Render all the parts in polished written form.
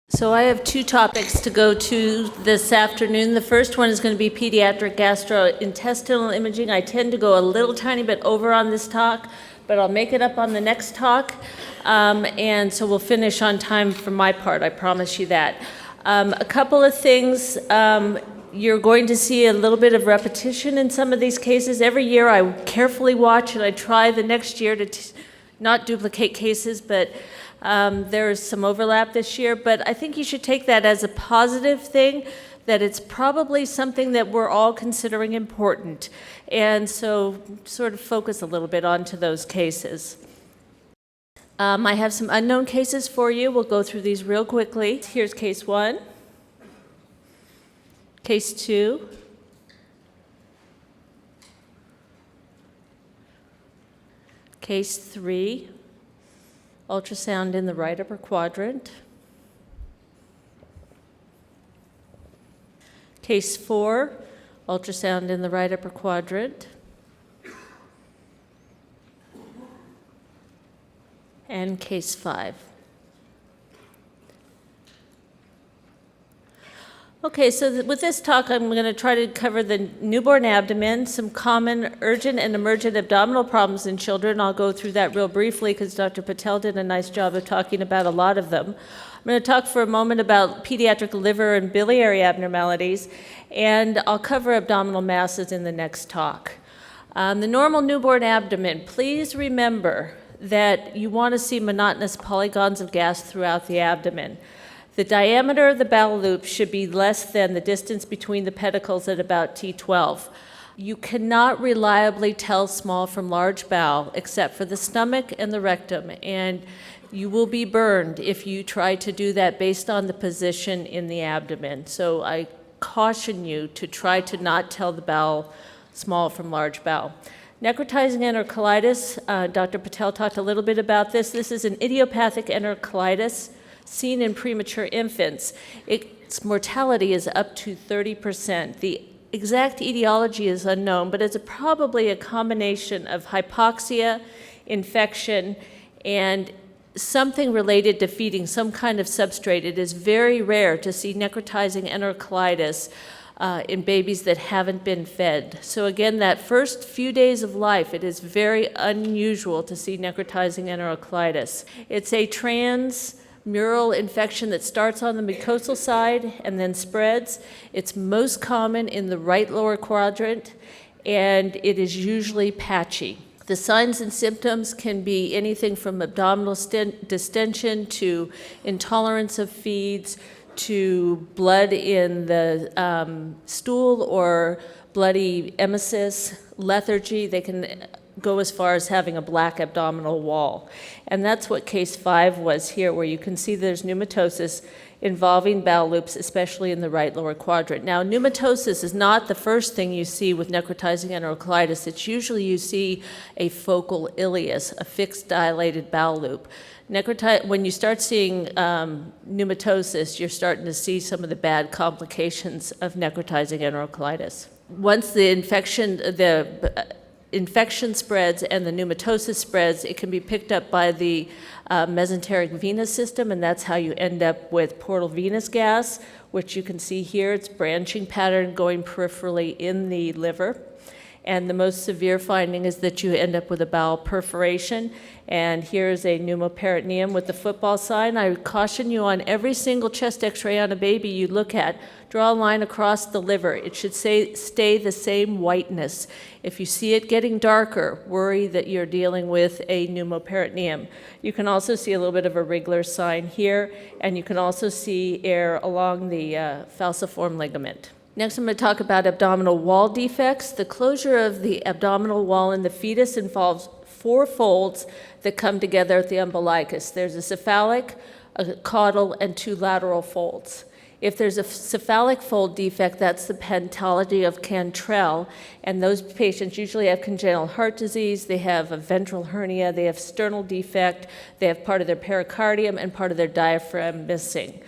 So I have two topics to go to this afternoon. The first one is going to be pediatric gastrointestinal imaging. I tend to go a little tiny bit over on this talk, but I'll make it up on the next talk. And so we'll finish on time for my part, I promise you that. A couple of things. You're going to see a little bit of repetition in some of these cases. Every year I carefully watch and I try the next year to not duplicate cases, but there's some overlap this year, but I think you should take that as a positive thing, that it's probably something that we're all considering important. And so sort of focus a little bit onto those cases. I have some unknown cases for you. We'll go through these real quickly. Here's case 1, case 2, case 3, ultrasound in the right upper quadrant. Case 4, ultrasound in the right upper quadrant. And case 5. Okay, so with this talk, I'm going to try to cover the newborn abdomen, some common urgent and emergent abdominal problems in children. I'll go through that real briefly because Dr. Patel did a nice job of talking about a lot of them. I'm going to talk for a moment about pediatric liver and biliary abnormalities, and I'll cover abdominal masses in the next talk. The normal newborn abdomen, please remember that you want to see monotonous polygons of gas throughout the abdomen. The diameter of the bowel loop should be less than the distance between the pedicles at about T12. You cannot reliably tell small from large bowel except for the stomach and the rectum, and you will be burned if you try to do that based on the position in the abdomen. So I caution you to try to not tell the bowel small from large bowel. Necrotizing enterocolitis, Dr. Patel talked a little bit about this. This is an idiopathic enterocolitis seen in premature infants. Its mortality is up to 30%. The exact etiology is unknown, but it's probably a combination of hypoxia, infection, and something related to feeding, some kind of substrate. It is very rare to see necrotizing enterocolitis in babies that haven't been fed. So again, that first few days of life, it is very unusual to see necrotizing enterocolitis. It's a transmural infection that starts on the mucosal side and then spreads. It's most common in the right lower quadrant, and it is usually patchy. The signs and symptoms can be anything from abdominal distension to intolerance of feeds to blood in the stool or bloody emesis, lethargy. They can go as far as having a black abdominal wall. And that's what case 5 was here, where you can see there's pneumatosis involving bowel loops, especially in the right lower quadrant. Now, pneumatosis is not the first thing you see with necrotizing enterocolitis. It's usually you see a focal ileus, a fixed dilated bowel loop. When you start seeing pneumatosis, you're starting to see some of the bad complications of necrotizing enterocolitis. Once the infection spreads and the pneumatosis spreads, it can be picked up by the mesenteric venous system, and that's how you end up with portal venous gas, which you can see here. It's branching pattern going peripherally in the liver. And the most severe finding is that you end up with a bowel perforation. And here's a pneumoperitoneum with the football sign. I would caution you on every single chest x-ray on a baby you look at, draw a line across the liver. It should stay the same whiteness. If you see it getting darker, worry that you're dealing with a pneumoperitoneum. You can also see a little bit of a wriggler sign here, and you can also see air along the falciform ligament. Next, I'm going to talk about abdominal wall defects. The closure of the abdominal wall in the fetus involves 4 folds that come together at the umbilicus. There's a cephalic, a caudal, and 2 lateral folds. If there's a cephalic fold defect, that's the pathology of Cantrell, and those patients usually have congenital heart disease, they have a ventral hernia, they have sternal defect, they have part of their pericardium and part of their diaphragm missing.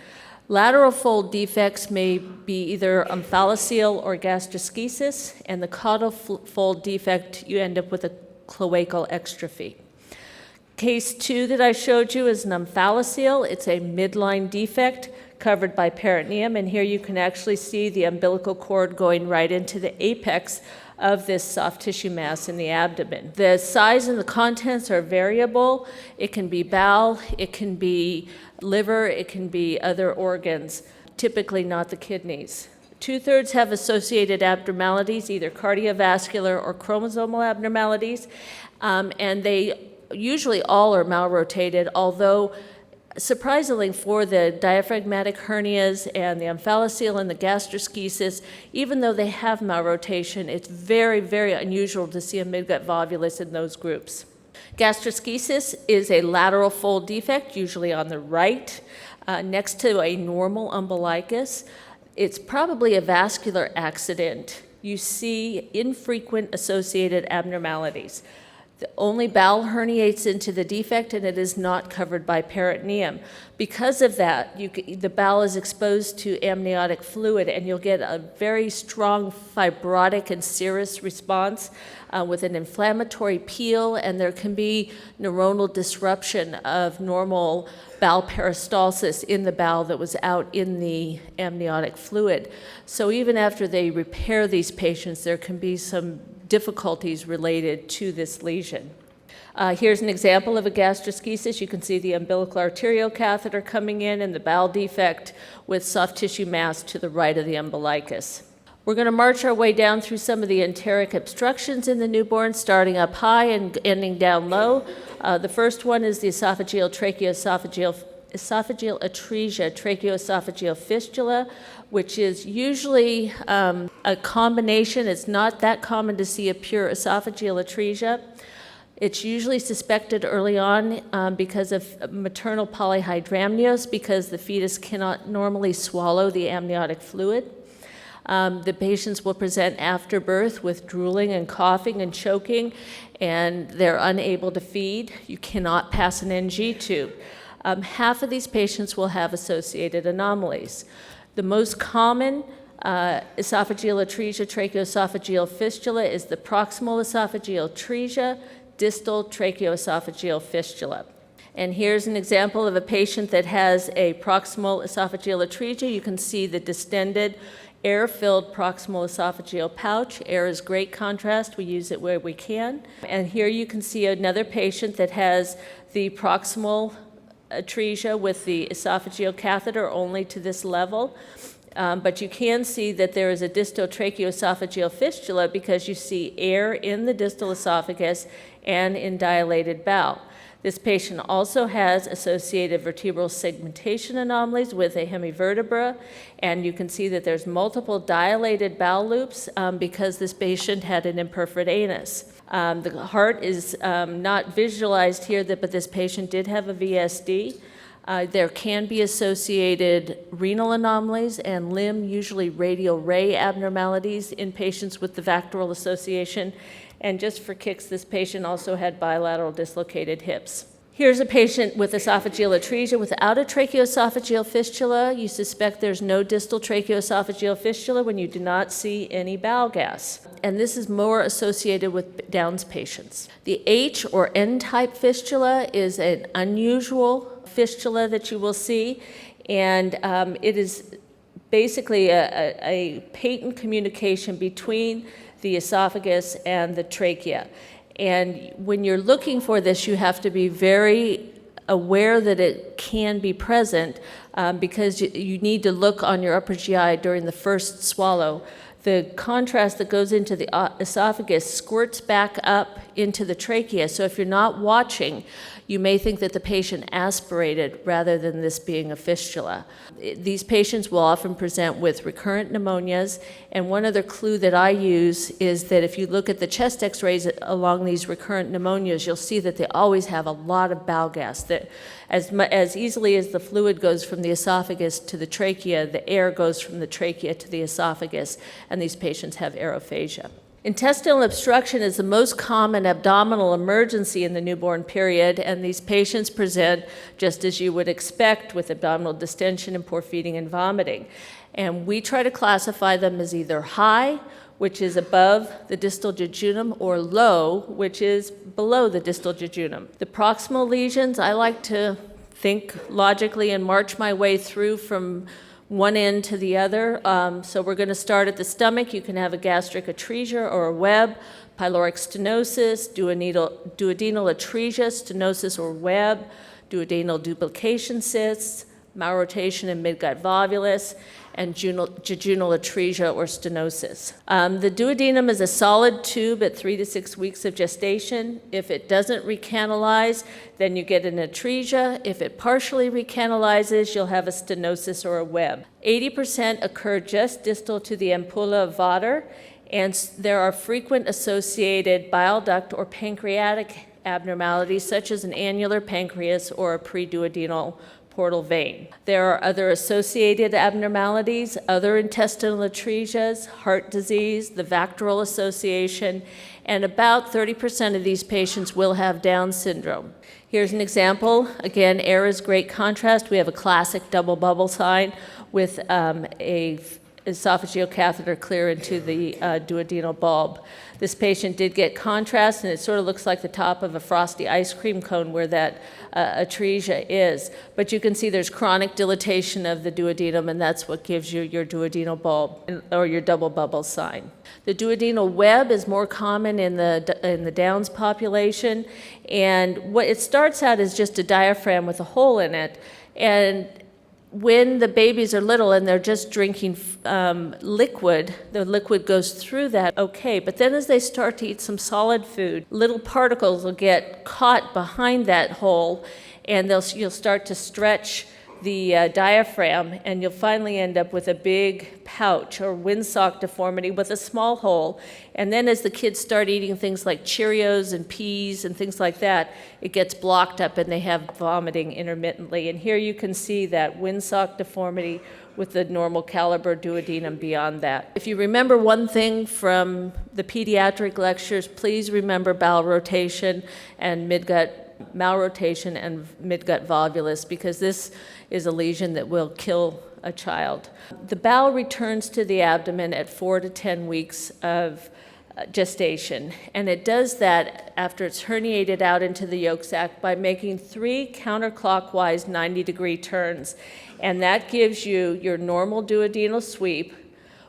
Lateral fold defects may be either omphalocele or gastroschisis, and the caudal fold defect, you end up with a cloacal exstrophy. Case 2 that I showed you is an omphalocele. It's a midline defect covered by peritoneum, and here you can actually see the umbilical cord going right into the apex of this soft tissue mass in the abdomen. The size and the contents are variable. It can be bowel, it can be liver, it can be other organs, typically not the kidneys. 2/3 have associated abnormalities, either cardiovascular or chromosomal abnormalities, and they usually all are malrotated, although surprisingly for the diaphragmatic hernias and the omphalocele and the gastroschisis, even though they have malrotation, it's very, very unusual to see a midgut volvulus in those groups. Gastroschisis is a lateral fold defect, usually on the right, next to a normal umbilicus. It's probably a vascular accident. You see infrequent associated abnormalities. The only bowel herniates into the defect, and it is not covered by peritoneum. Because of that, the bowel is exposed to amniotic fluid, and you'll get a very strong fibrotic and serous response with an inflammatory peel, and there can be neuronal disruption of normal bowel peristalsis in the bowel that was out in the amniotic fluid. So even after they repair these patients, there can be some difficulties related to this lesion. Here's an example of a gastroschisis. You can see the umbilical arterial catheter coming in and the bowel defect with soft tissue mass to the right of the umbilicus. We're going to march our way down through some of the enteric obstructions in the newborn, starting up high and ending down low. The first one is the esophageal atresia, tracheoesophageal fistula, which is usually a combination. It's not that common to see a pure esophageal atresia. It's usually suspected early on because of maternal polyhydramnios, because the fetus cannot normally swallow the amniotic fluid. The patients will present after birth with drooling and coughing and choking, and they're unable to feed. You cannot pass an NG tube. Half of these patients will have associated anomalies. The most common esophageal atresia, tracheoesophageal fistula, is the proximal esophageal atresia, distal tracheoesophageal fistula. And here's an example of a patient that has a proximal esophageal atresia. You can see the distended, air-filled proximal esophageal pouch. Air is great contrast. We use it where we can. And here you can see another patient that has the proximal atresia with the esophageal catheter only to this level. But you can see that there is a distal tracheoesophageal fistula because you see air in the distal esophagus and in dilated bowel. This patient also has associated vertebral segmentation anomalies with a hemivertebra, and you can see that there's multiple dilated bowel loops because this patient had an imperforate anus. The heart is not visualized here, but this patient did have a VSD. There can be associated renal anomalies and limb, usually radial ray abnormalities in patients with the VACTERL association. And just for kicks, this patient also had bilateral dislocated hips. Here's a patient with esophageal atresia without a tracheoesophageal fistula. You suspect there's no distal tracheoesophageal fistula when you do not see any bowel gas. And this is more associated with Down's patients. The H or N-type fistula is an unusual fistula that you will see, and it is basically a patent communication between the esophagus and the trachea. And when you're looking for this, you have to be very aware that it can be present because you need to look on your upper GI during the first swallow. The contrast that goes into the esophagus squirts back up into the trachea. So if you're not watching, you may think that the patient aspirated rather than this being a fistula. These patients will often present with recurrent pneumonias, and one other clue that I use is that if you look at the chest x-rays along these recurrent pneumonias, you'll see that they always have a lot of bowel gas. That as easily as the fluid goes from the esophagus to the trachea, the air goes from the trachea to the esophagus, and these patients have aerophagia. Intestinal obstruction is the most common abdominal emergency in the newborn period, and these patients present just as you would expect with abdominal distension and poor feeding and vomiting. And we try to classify them as either high, which is above the distal jejunum, or low, which is below the distal jejunum. The proximal lesions, I like to think logically and march my way through from one end to the other. So we're going to start at the stomach. You can have a gastric atresia or a web, pyloric stenosis, duodenal atresia, stenosis or web, duodenal duplication cysts, malrotation and midgut volvulus, and jejunal atresia or stenosis. The duodenum is a solid tube at 3 to 6 weeks of gestation. If it doesn't recanalize, then you get an atresia. If it partially recanalizes, you'll have a stenosis or a web. 80% occur just distal to the ampulla of Vater, and there are frequent associated bile duct or pancreatic abnormalities, such as an annular pancreas or a preduodenal portal vein. There are other associated abnormalities, other intestinal atresias, heart disease, the Vactoril Association, and about 30% of these patients will have Down syndrome. Here's an example. Again, air is great contrast. We have a classic double bubble sign with a esophageal catheter clear into the duodenal bulb. This patient did get contrast, and it sort of looks like the top of a frosty ice cream cone where that atresia is. But you can see there's chronic dilatation of the duodenum, and that's what gives you your duodenal bulb or your double bubble sign. The duodenal web is more common in the Downs population, and what it starts out as just a diaphragm with a hole in it, and when the babies are little and they're just drinking liquid, the liquid goes through that okay. But then as they start to eat some solid food, little particles will get caught behind that hole, and you'll start to stretch the diaphragm, and you'll finally end up with a big pouch or windsock deformity with a small hole. And then as the kids start eating things like Cheerios and peas and things like that, it gets blocked up and they have vomiting intermittently. And here you can see that windsock deformity with the normal caliber duodenum beyond that. If you remember one thing from the pediatric lectures, please remember bowel rotation and midgut malrotation and midgut volvulus, because this is a lesion that will kill a child. The bowel returns to the abdomen at 4 to 10 weeks of gestation, and it does that after it's herniated out into the yolk sac by making 3 counterclockwise 90-degree turns, and that gives you your normal duodenal sweep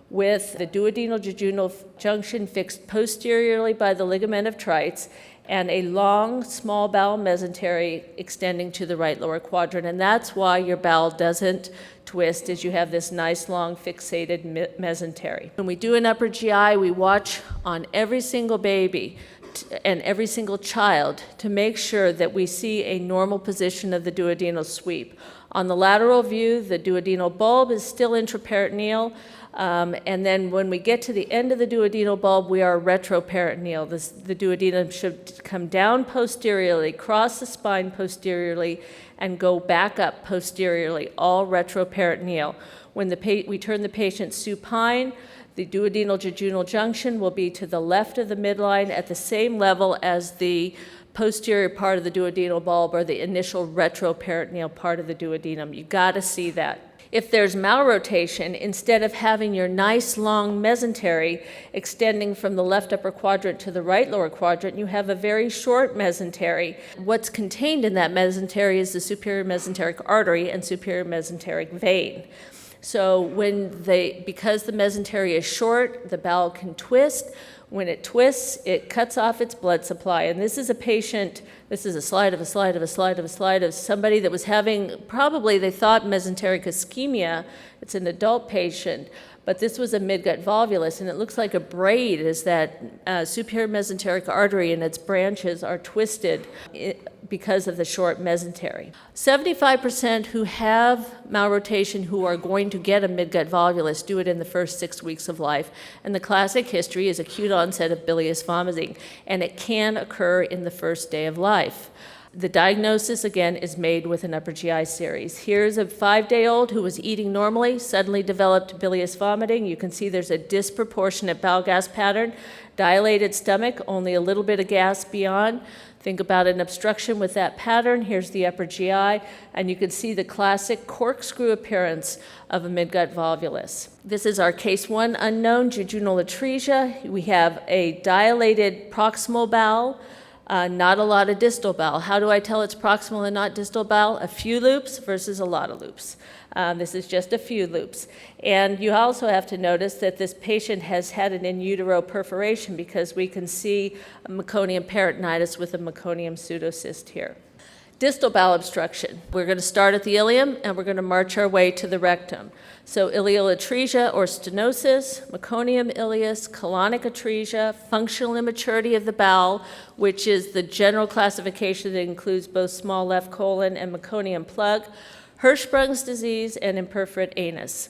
with the duodenal jejunal junction fixed posteriorly by the ligament of Treitz, and a long, small bowel mesentery extending to the right lower quadrant. And that's why your bowel doesn't twist, is you have this nice, long, fixated mesentery. When we do an upper GI, we watch on every single baby and every single child to make sure that we see a normal position of the duodenal sweep. On the lateral view, the duodenal bulb is still intraperitoneal, and then when we get to the end of the duodenal bulb, we are retroperitoneal. The duodenum should come down posteriorly, cross the spine posteriorly, and go back up posteriorly, all retroperitoneal. When we turn the patient supine, the duodenal jejunal junction will be to the left of the midline at the same level as the posterior part of the duodenal bulb or the initial retroperitoneal part of the duodenum. You got to see that. If there's malrotation, instead of having your nice long mesentery extending from the left upper quadrant to the right lower quadrant, you have a very short mesentery. What's contained in that mesentery is the superior mesenteric artery and superior mesenteric vein. So because the mesentery is short, the bowel can twist. When it twists, it cuts off its blood supply. And this is a patient, this is a slide of somebody that was having, probably they thought mesenteric ischemia. It's an adult patient, but this was a midgut volvulus, and it looks like a braid as that superior mesenteric artery and its branches are twisted because of the short mesentery. 75% who have malrotation who are going to get a midgut volvulus do it in the first 6 weeks of life, and the classic history is acute onset of bilious vomiting, and it can occur in the first day of life. The diagnosis, again, is made with an upper GI series. Here's a 5-day-old who was eating normally, suddenly developed bilious vomiting. You can see there's a disproportionate bowel gas pattern, dilated stomach, only a little bit of gas beyond. Think about an obstruction with that pattern. Here's the upper GI, and you can see the classic corkscrew appearance of a midgut volvulus. This is our case 1 unknown, jejunal atresia. We have a dilated proximal bowel, Not a lot of distal bowel. How do I tell it's proximal and not distal bowel? A few loops versus a lot of loops. This is just a few loops. And you also have to notice that this patient has had an in utero perforation because we can see a meconium peritonitis with a meconium pseudocyst here. Distal bowel obstruction. We're going to start at the ileum and we're going to march our way to the rectum. So ileal atresia or stenosis, meconium ileus, colonic atresia, functional immaturity of the bowel, which is the general classification that includes both small left colon and meconium plug, Hirschsprung's disease, and imperforate anus.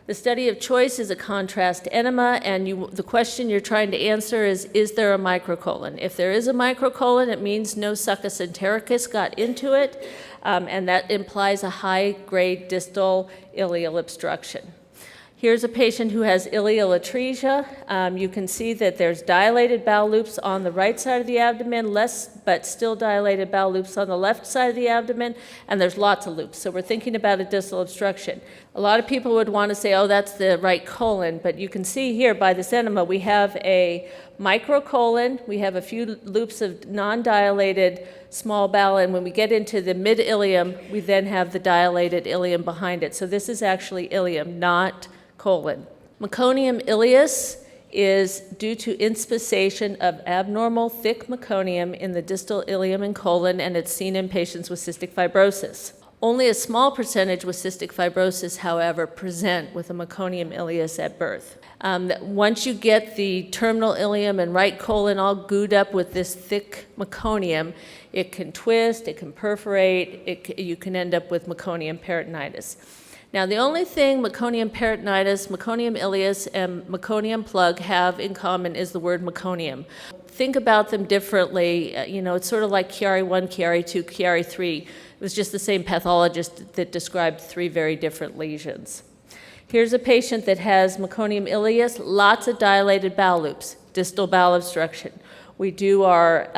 The study of choice is a contrast enema, and the question you're trying to answer is there a microcolon? If there is a microcolon, it means no succus entericus got into it, and that implies a high-grade distal ileal obstruction. Here's a patient who has ileal atresia. You can see that there's dilated bowel loops on the right side of the abdomen, less but still dilated bowel loops on the left side of the abdomen, and there's lots of loops. So we're thinking about a distal obstruction. A lot of people would want to say, oh, that's the right colon, but you can see here by this enema we have a microcolon, we have a few loops of non-dilated small bowel, and when we get into the mid-ileum, we then have the dilated ileum behind it. So this is actually ileum, not colon. Meconium ileus is due to inspissation of abnormal thick meconium in the distal ileum and colon, and it's seen in patients with cystic fibrosis. Only a small percentage with cystic fibrosis, however, present with a meconium ileus at birth. Once you get the terminal ileum and right colon all gooed up with this thick meconium, it can twist, it can perforate, you can end up with meconium peritonitis. Now, the only thing meconium peritonitis, meconium ileus, and meconium plug have in common is the word meconium. Think about them differently. It's sort of like Chiari 1, Chiari 2, Chiari 3. It was just the same pathologist that described 3 very different lesions. Here's a patient that has meconium ileus, lots of dilated bowel loops, distal bowel obstruction. We do our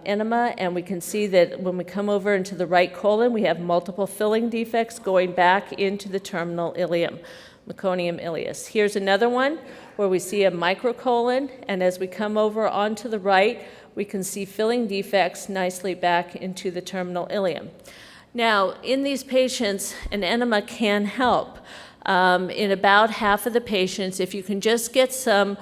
enema, and we can see that when we come over into the right colon, we have multiple filling defects going back into the terminal ileum, meconium ileus. Here's another one where we see a microcolon, and as we come over onto the right, we can see filling defects nicely back into the terminal ileum. Now, in these patients, an enema can help. In about half of the patients, if you can just get some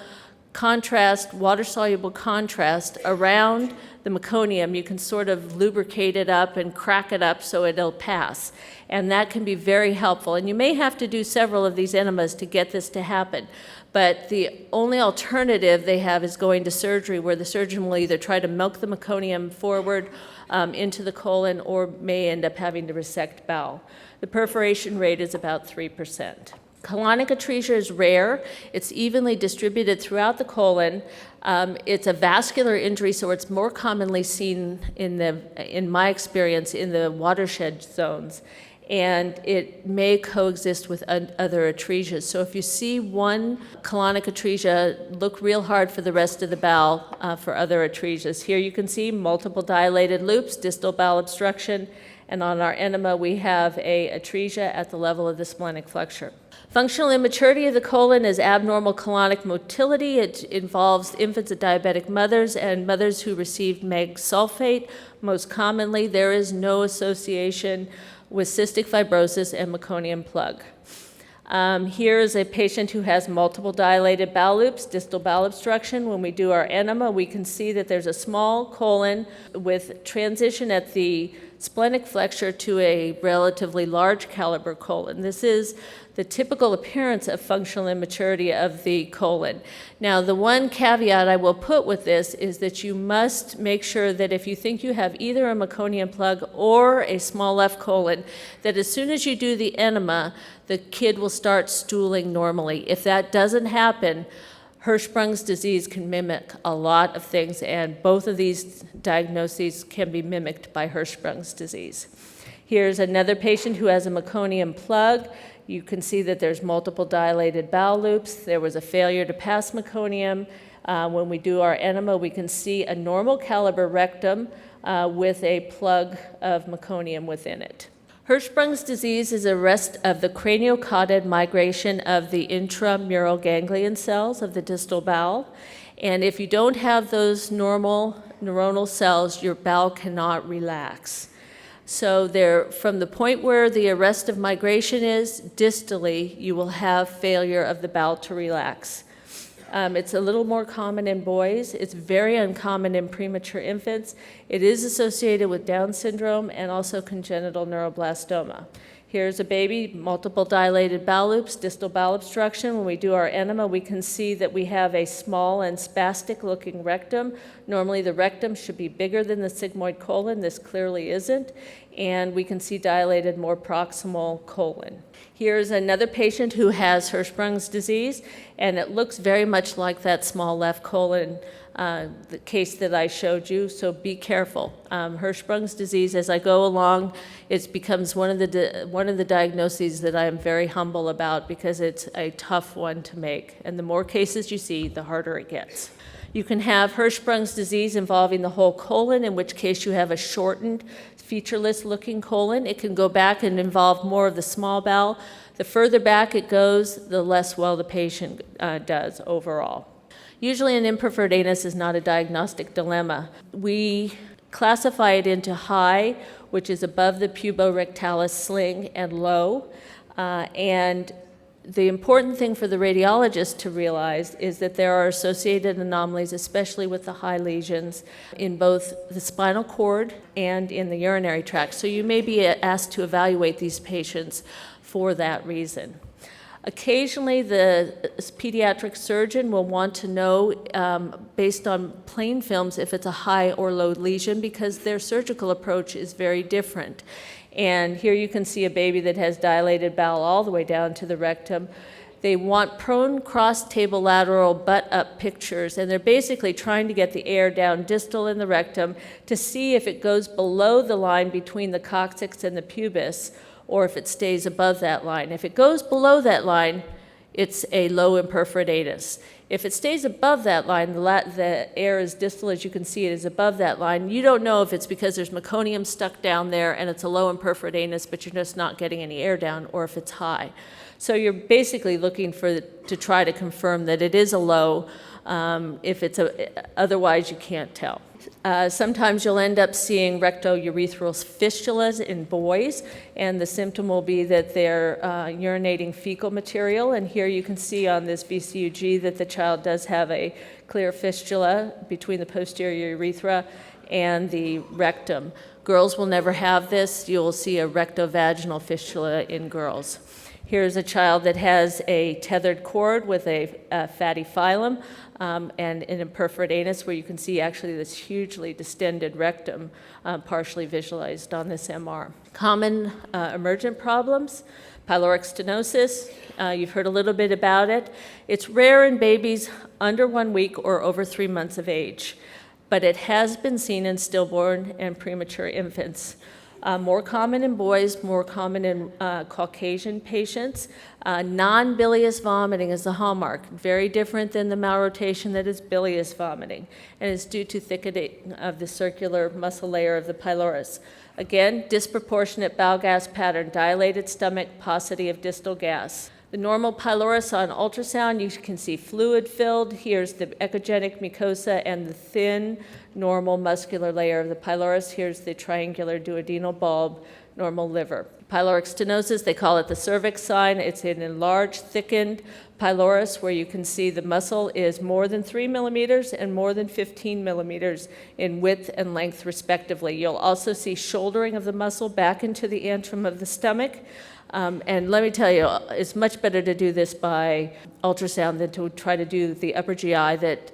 contrast, water-soluble contrast around the meconium, you can sort of lubricate it up and crack it up so it'll pass. And that can be very helpful. And you may have to do several of these enemas to get this to happen. But the only alternative they have is going to surgery, where the surgeon will either try to milk the meconium forward into the colon or may end up having to resect bowel. The perforation rate is about 3%. Colonic atresia is rare. It's evenly distributed throughout the colon. It's a vascular injury, so it's more commonly seen in my experience, in the watershed zones. And it may coexist with other atresias. So if you see one colonic atresia, look real hard for the rest of the bowel for other atresias. Here you can see multiple dilated loops, distal bowel obstruction, and on our enema we have a atresia at the level of the splenic flexure. Functional immaturity of the colon is abnormal colonic motility. It involves infants of diabetic mothers and mothers who received MEG sulfate. Most commonly, there is no association with cystic fibrosis and meconium plug. Here is a patient who has multiple dilated bowel loops, distal bowel obstruction. When we do our enema, we can see that there's a small colon with transition at the splenic flexure to a relatively large caliber colon. This is the typical appearance of functional immaturity of the colon. Now, the one caveat I will put with this is that you must make sure that if you think you have either a meconium plug or a small left colon, that as soon as you do the enema, the kid will start stooling normally. If that doesn't happen, Hirschsprung's disease can mimic a lot of things, and both of these diagnoses can be mimicked by Hirschsprung's disease. Here's another patient who has a meconium plug. You can see that there's multiple dilated bowel loops. There was a failure to pass meconium. When we do our enema, we can see a normal caliber rectum with a plug of meconium within it. Hirschsprung's disease is arrest of the craniocaudate migration of the intramural ganglion cells of the distal bowel. And if you don't have those normal neuronal cells, your bowel cannot relax. So from the point where the arrest of migration is, distally, you will have failure of the bowel to relax. It's a little more common in boys. It's very uncommon in premature infants. It is associated with Down syndrome and also congenital neuroblastoma. Here's a baby, multiple dilated bowel loops, distal bowel obstruction. When we do our enema, we can see that we have a small and spastic-looking rectum. Normally, the rectum should be bigger than the sigmoid colon. This clearly isn't. And we can see dilated, more proximal colon. Here's another patient who has Hirschsprung's disease, and it looks very much like that small left colon the case that I showed you, so be careful. Hirschsprung's disease, as I go along, it becomes one of the diagnoses that I am very humble about because it's a tough one to make. And the more cases you see, the harder it gets. You can have Hirschsprung's disease involving the whole colon, in which case you have a shortened, featureless-looking colon. It can go back and involve more of the small bowel. The further back it goes, the less well the patient does overall. Usually an imperforated anus is not a diagnostic dilemma. We classify it into high, which is above the puborectalis sling, and low. And the important thing for the radiologist to realize is that there are associated anomalies, especially with the high lesions, in both the spinal cord and in the urinary tract. So you may be asked to evaluate these patients for that reason. Occasionally, the pediatric surgeon will want to know, based on plain films, if it's a high or low lesion, because their surgical approach is very different. And here you can see a baby that has dilated bowel all the way down to the rectum. They want prone, cross, table, lateral, butt-up pictures, and they're basically trying to get the air down distal in the rectum to see if it goes below the line between the coccyx and the pubis, or if it stays above that line. If it goes below that line, it's a low imperforate anus. If it stays above that line, the air is distal, as you can see, it is above that line. You don't know if it's because there's meconium stuck down there and it's a low imperforate anus, but you're just not getting any air down, or if it's high. So you're basically looking to try to confirm that it is a low. Otherwise, you can't tell. Sometimes you'll end up seeing rectourethral fistulas in boys, and the symptom will be that they're urinating fecal material. And here you can see on this VCUG that the child does have a clear fistula between the posterior urethra and the rectum. Girls will never have this. You'll see a rectovaginal fistula in girls. Here's a child that has a tethered cord with a fatty phylum and an imperforate anus, where you can see actually this hugely distended rectum partially visualized on this MR. Common emergent problems, pyloric stenosis. You've heard a little bit about it. It's rare in babies under 1 week or over 3 months of age, but it has been seen in stillborn and premature infants. More common in boys, more common in Caucasian patients. Non-bilious vomiting is the hallmark, very different than the malrotation that is bilious vomiting, and it's due to thickening of the circular muscle layer of the pylorus. Again, disproportionate bowel gas pattern, dilated stomach, paucity of distal gas. The normal pylorus on ultrasound, you can see fluid filled. Here's the echogenic mucosa and the thin normal muscular layer of the pylorus. Here's the triangular duodenal bulb, normal liver. Pyloric stenosis, they call it the cervix sign. It's an enlarged, thickened pylorus where you can see the muscle is more than 3 millimeters and more than 15 millimeters in width and length respectively. You'll also see shouldering of the muscle back into the antrum of the stomach. And let me tell you, it's much better to do this by ultrasound than to try to do the upper GI that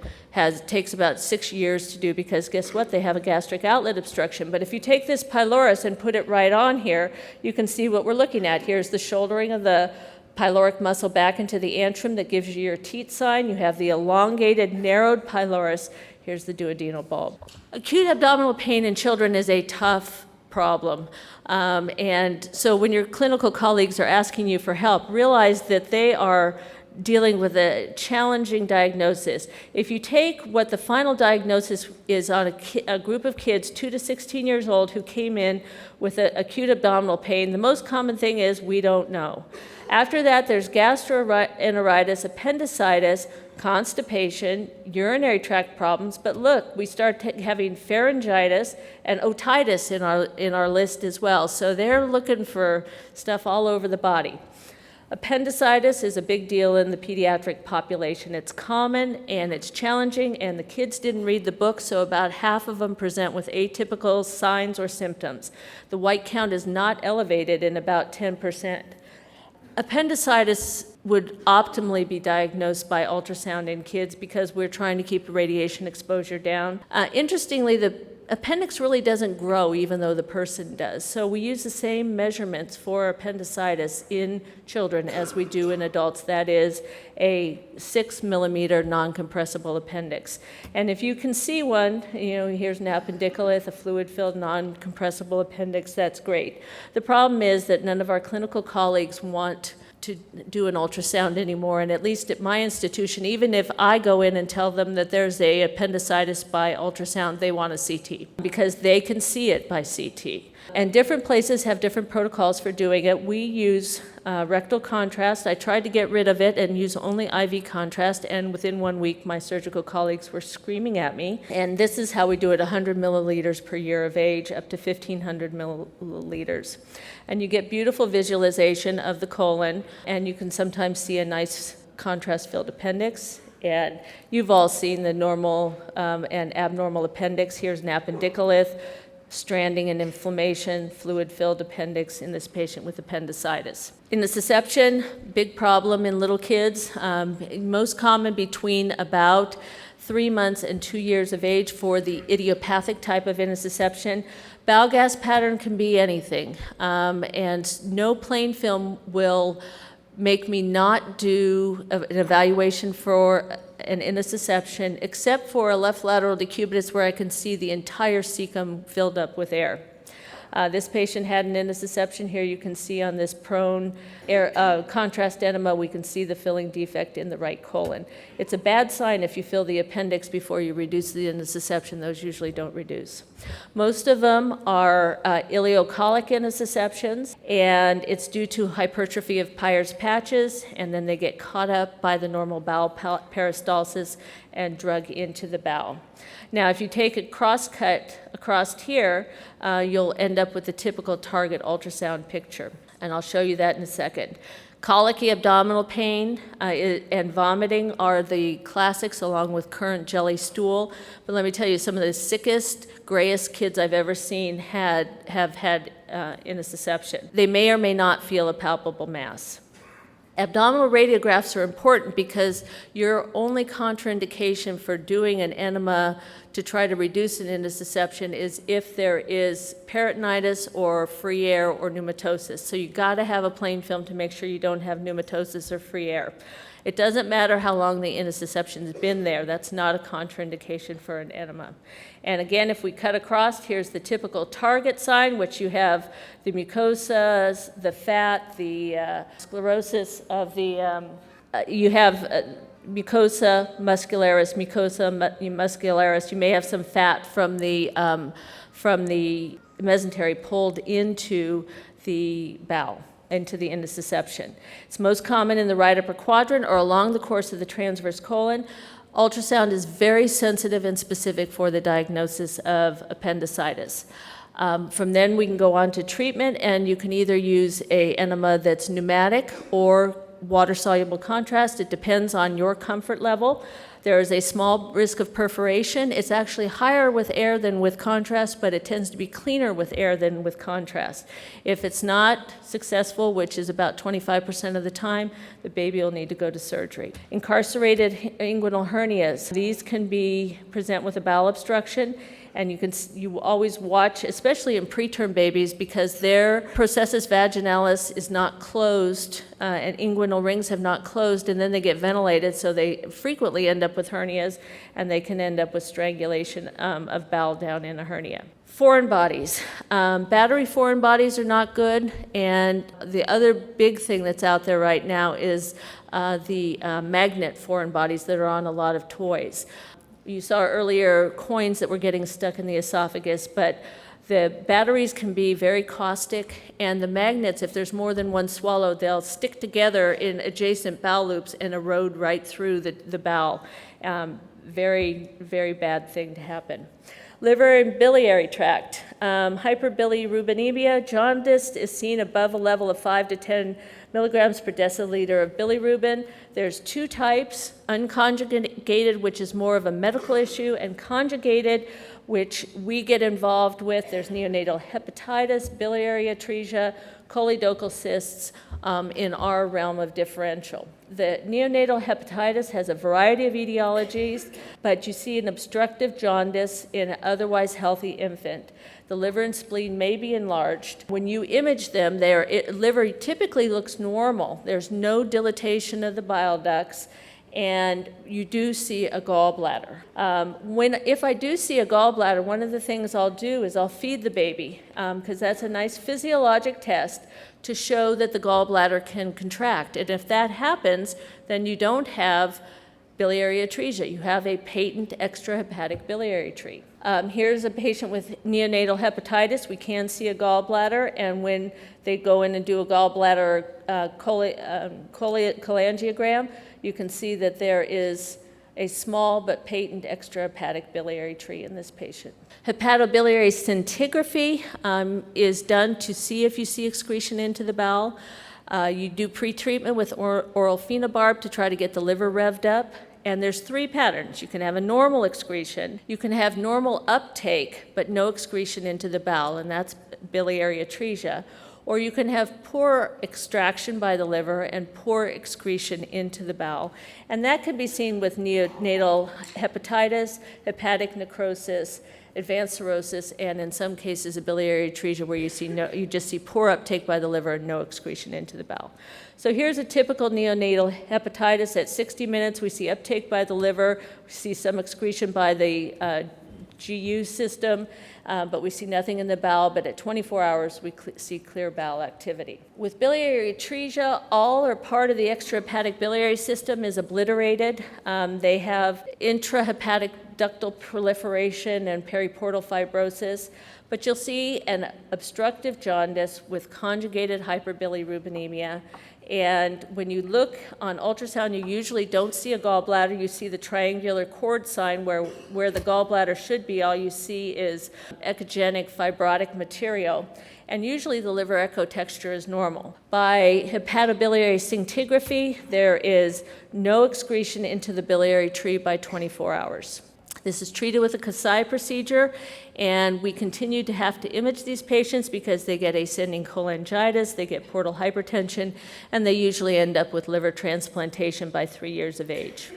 takes about 6 years to do, because guess what? They have a gastric outlet obstruction. But if you take this pylorus and put it right on here, you can see what we're looking at. Here's the shouldering of the pyloric muscle back into the antrum that gives you your teat sign. You have the elongated, narrowed pylorus. Here's the duodenal bulb. Acute abdominal pain in children is a tough problem. And so when your clinical colleagues are asking you for help, realize that they are dealing with a challenging diagnosis. If you take what the final diagnosis is on a group of kids 2 to 16 years old who came in with acute abdominal pain, the most common thing is we don't know. After that, there's gastroenteritis, appendicitis, constipation, urinary tract problems, but look, we start having pharyngitis and otitis in our list as well. So they're looking for stuff all over the body. Appendicitis is a big deal in the pediatric population. It's common and it's challenging, and the kids didn't read the book, so about half of them present with atypical signs or symptoms. The white count is not elevated in about 10%. Appendicitis would optimally be diagnosed by ultrasound in kids because we're trying to keep radiation exposure down. Interestingly, the appendix really doesn't grow even though the person does. So we use the same measurements for appendicitis in children as we do in adults. That is a 6 millimeter non-compressible appendix. And if you can see one, here's an appendicolith, a fluid-filled non-compressible appendix, that's great. The problem is that none of our clinical colleagues want to do an ultrasound anymore, and at least at my institution, even if I go in and tell them that there's a appendicitis by ultrasound, they want a CT because they can see it by CT. And different places have different protocols for doing it. We use rectal contrast. I tried to get rid of it and use only IV contrast, and within 1 week, my surgical colleagues were screaming at me. And this is how we do it: 100 milliliters per year of age, up to 1,500 milliliters. And you get beautiful visualization of the colon, and you can sometimes see a nice contrast-filled appendix. And you've all seen the normal and abnormal appendix. Here's an appendicolith, stranding and inflammation, fluid-filled appendix in this patient with appendicitis. Intussusception, big problem in little kids, most common between about 3 months and 2 years of age for the idiopathic type of intussusception. Bowel gas pattern can be anything, and no plain film will make me not do an evaluation for an intussusception, except for a left lateral decubitus where I can see the entire cecum filled up with air. This patient had an intussusception. Here you can see on this prone contrast enema, we can see the filling defect in the right colon. It's a bad sign if you fill the appendix before you reduce the intussusception. Those usually don't reduce. Most of them are ileocolic intussusceptions, and it's due to hypertrophy of Peyer's patches, and then they get caught up by the normal bowel peristalsis and drug into the bowel. Now, if you take a cross-cut across here, you'll end up with the typical target ultrasound picture, and I'll show you that in a second. Colicky abdominal pain and vomiting are the classics, along with current jelly stool. But let me tell you, some of the sickest, grayest kids I've ever seen have had intussusception. They may or may not feel a palpable mass. Abdominal radiographs are important because your only contraindication for doing an enema to try to reduce an intussusception is if there is peritonitis or free air or pneumatosis. So you've got to have a plain film to make sure you don't have pneumatosis or free air. It doesn't matter how long the intussusception has been there. That's not a contraindication for an enema. And again, if we cut across, here's the typical target sign, which you have the mucosa, the fat, the sclerosis of the, you have mucosa muscularis, muscularis. You may have some fat from the mesentery pulled into the bowel, into the intussusception. It's most common in the right upper quadrant or along the course of the transverse colon. Ultrasound is very sensitive and specific for the diagnosis of appendicitis. From then we can go on to treatment, and you can either use an enema that's pneumatic or water-soluble contrast. It depends on your comfort level. There is a small risk of perforation. It's actually higher with air than with contrast, but it tends to be cleaner with air than with contrast. If it's not successful, which is about 25% of the time, the baby will need to go to surgery. Incarcerated inguinal hernias. These can present with a bowel obstruction, and you always watch, especially in preterm babies, because their processus vaginalis is not closed, and inguinal rings have not closed, and then they get ventilated, so they frequently end up with hernias, and they can end up with strangulation of bowel down in a hernia. Foreign bodies. Battery foreign bodies are not good, and the other big thing that's out there right now is the magnet foreign bodies that are on a lot of toys. You saw earlier coins that were getting stuck in the esophagus, but The batteries can be very caustic, and the magnets, if there's more than one swallow, they'll stick together in adjacent bowel loops and erode right through the bowel. Very, very bad thing to happen. Liver and biliary tract. Hyperbilirubinemia, jaundice is seen above a level of 5 to 10 milligrams per deciliter of bilirubin. There's two types, unconjugated, which is more of a medical issue, and conjugated, which we get involved with. There's neonatal hepatitis, biliary atresia, choledochal cysts in our realm of differential. The neonatal hepatitis has a variety of etiologies, but you see an obstructive jaundice in an otherwise healthy infant. The liver and spleen may be enlarged. When you image them, their liver typically looks normal. There's no dilatation of the bile ducts, and you do see a gallbladder. If I do see a gallbladder, one of the things I'll do is I'll feed the baby, because that's a nice physiologic test to show that the gallbladder can contract. And if that happens, then you don't have biliary atresia. You have a patent extrahepatic biliary tree. Here's a patient with neonatal hepatitis. We can see a gallbladder, and when they go in and do a gallbladder cholangiogram, you can see that there is a small but patent extrahepatic biliary tree in this patient. Hepatobiliary scintigraphy is done to see if you see excretion into the bowel. You do pre-treatment with oral phenobarb to try to get the liver revved up. And there's three patterns. You can have a normal excretion. You can have normal uptake, but no excretion into the bowel, and that's biliary atresia. Or you can have poor extraction by the liver and poor excretion into the bowel. And that can be seen with neonatal hepatitis, hepatic necrosis, advanced cirrhosis, and in some cases a biliary atresia where you just see poor uptake by the liver and no excretion into the bowel. So here's a typical neonatal hepatitis. At 60 minutes, we see uptake by the liver, we see some excretion by the GU system, but we see nothing in the bowel, but at 24 hours, we see clear bowel activity. With biliary atresia, all or part of the extrahepatic biliary system is obliterated. They have intrahepatic ductal proliferation and periportal fibrosis, but you'll see an obstructive jaundice with conjugated hyperbilirubinemia. And when you look on ultrasound, you usually don't see a gallbladder. You see the triangular cord sign where the gallbladder should be. All you see is echogenic fibrotic material. And usually the liver echo texture is normal. By hepatobiliary scintigraphy, there is no excretion into the biliary tree by 24 hours. This is treated with a Kasai procedure, and we continue to have to image these patients because they get ascending cholangitis, they get portal hypertension, and they usually end up with liver transplantation by 3 years of age.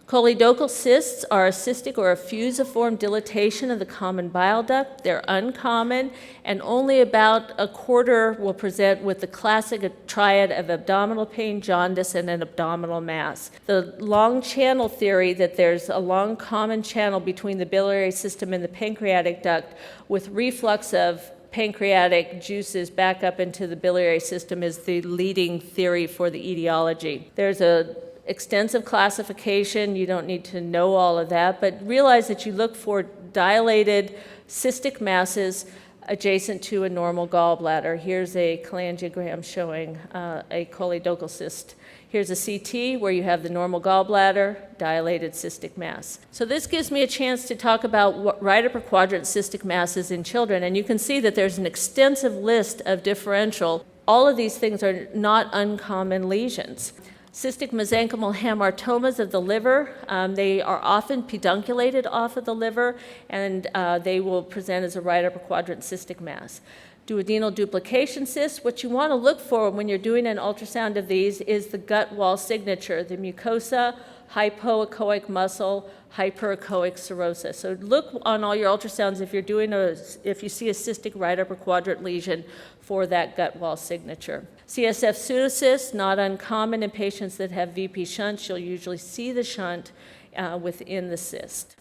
Choledochal cysts are a cystic or a fusiform dilatation of the common bile duct. They're uncommon, and only about a quarter will present with the classic triad of abdominal pain, jaundice, and an abdominal mass. The long channel theory that there's a long common channel between the biliary system and the pancreatic duct with reflux of pancreatic juices back up into the biliary system is the leading theory for the etiology. There's a extensive classification. You don't need to know all of that, but realize that you look for dilated cystic masses adjacent to a normal gallbladder. Here's a cholangiogram showing a choledochal cyst. Here's a CT where you have the normal gallbladder, dilated cystic mass. So this gives me a chance to talk about right upper quadrant cystic masses in children, and you can see that there's an extensive list of differential. All of these things are not uncommon lesions. Cystic mesenchymal hamartomas of the liver, they are often pedunculated off of the liver, and they will present as a right upper quadrant cystic mass. Duodenal duplication cysts, what you want to look for when you're doing an ultrasound of these is the gut wall signature, the mucosa, hypoechoic muscle, hyperechoic cirrhosis. So look on all your ultrasounds if you see a cystic right upper quadrant lesion for that gut wall signature. CSF pseudocysts, not uncommon in patients that have VP shunts. You'll usually see the shunt within the cyst.